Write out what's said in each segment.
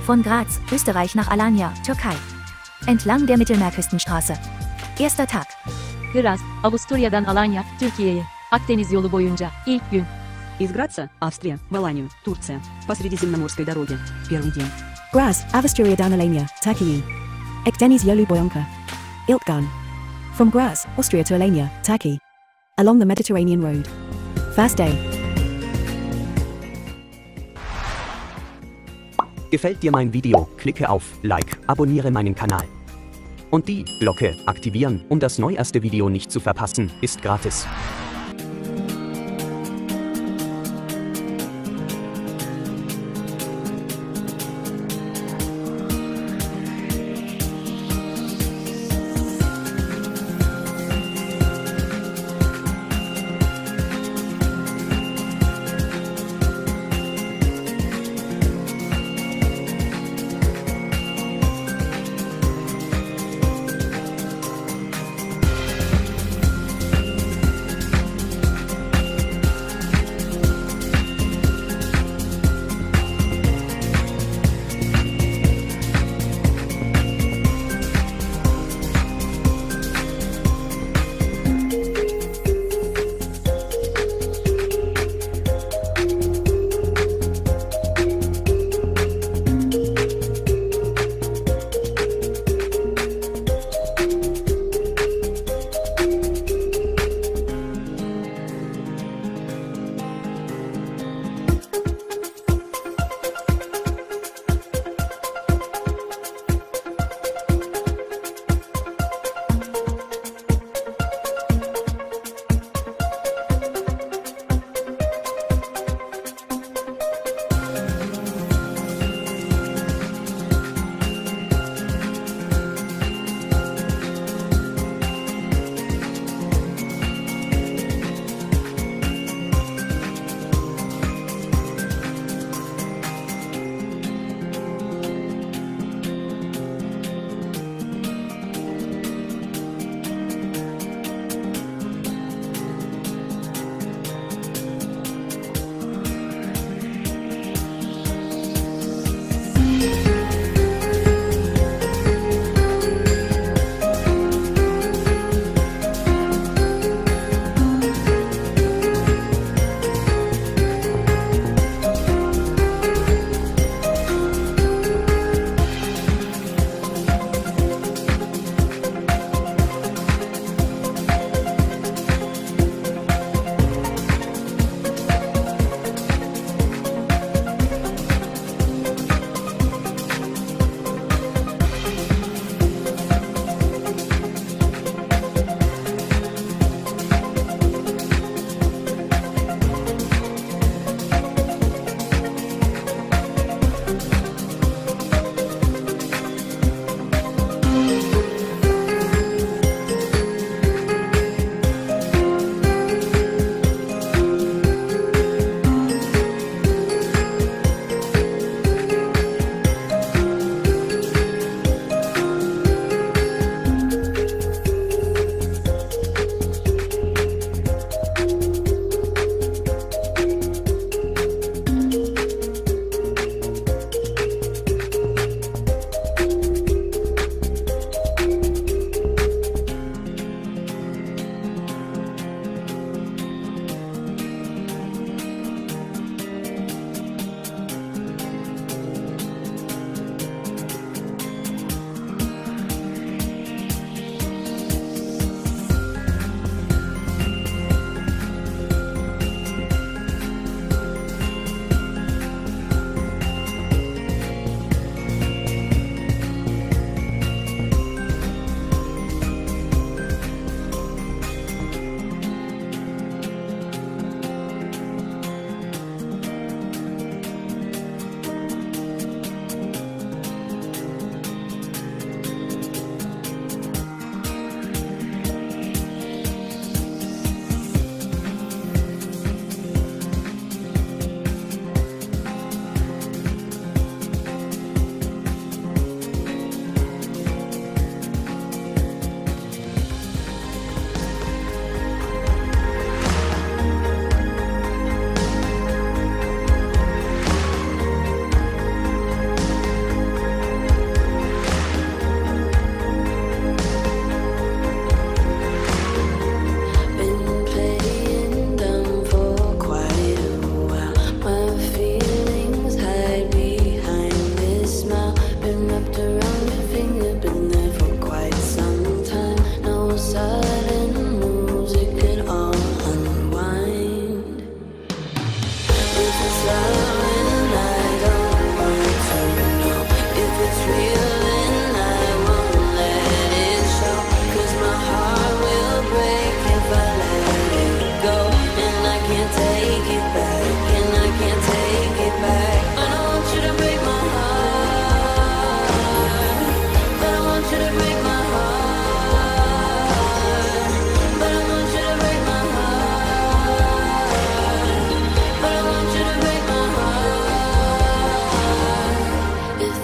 Von Graz, Österreich nach Alanya, Türkei. Entlang der Mittelmeerküstenstraße. Erster Tag. Graz, Avusturya'dan Alanya, Türkiye'ye. Akdeniz yolu boyunca. İlk gün. Из Граца, Австрия, в Аланию, Турция. По Средиземноморской дороге. Первый день. Graz, Avusturya'dan Alanya, Türkiye. Akdeniz yolu boyunca. İlk gün. From Graz, Austria to Alanya, Turkey. Along the Mediterranean Road. First day. Gefällt dir mein Video? Klicke auf Like, abonniere meinen Kanal. Und die Glocke aktivieren, um das neueste Video nicht zu verpassen, ist gratis.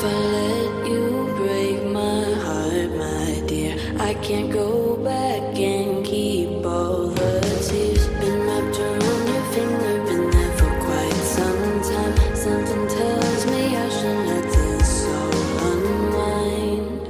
if I let you break my heart, my dear. I can't go back and keep all the tears. Been wrapped around your finger, been there for quite some time. Something tells me I should let this all unwind.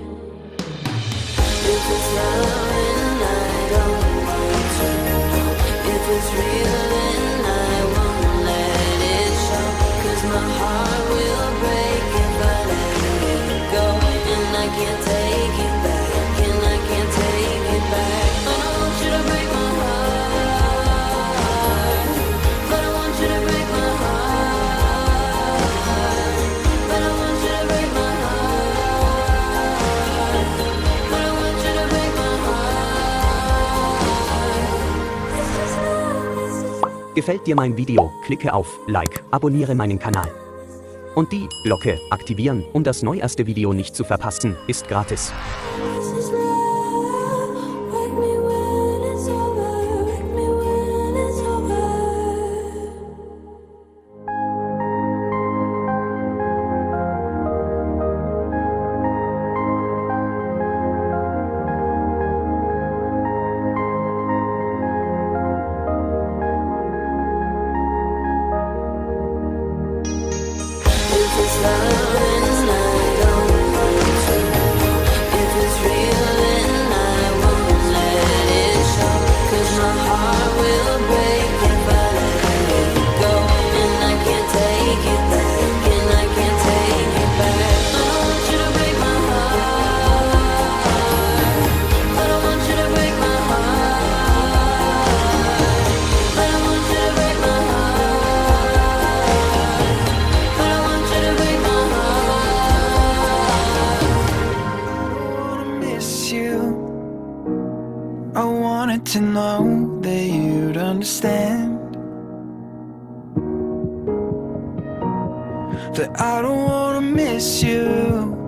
If it's love and I don't want to know. If it's real then I won't let it show. 'Cause my heart will break if I let it go. And I can't take it back, and I can't take it back. I don't want you to break my heart, but I want you to break my heart. But I want you to break my heart, but I want you to break my heart. Gefällt dir mein Video? Klicke auf Like, abonniere meinen Kanal. Und die Glocke aktivieren, um das neueste Video nicht zu verpassen, ist gratis. This is love. Wake me when it's over. Wake me when it's over. If it's love and I don't want to know. If it's real then I won't let it show. 'Cause my heart will break if I let it go. And I can't take it back, and I can't take it back. I don't want you to break my heart, but I want you to break my heart. But I want you to break my heart, but I want you to break my heart. I miss you. I wanted to know that you'd understand that I don't wanna miss you.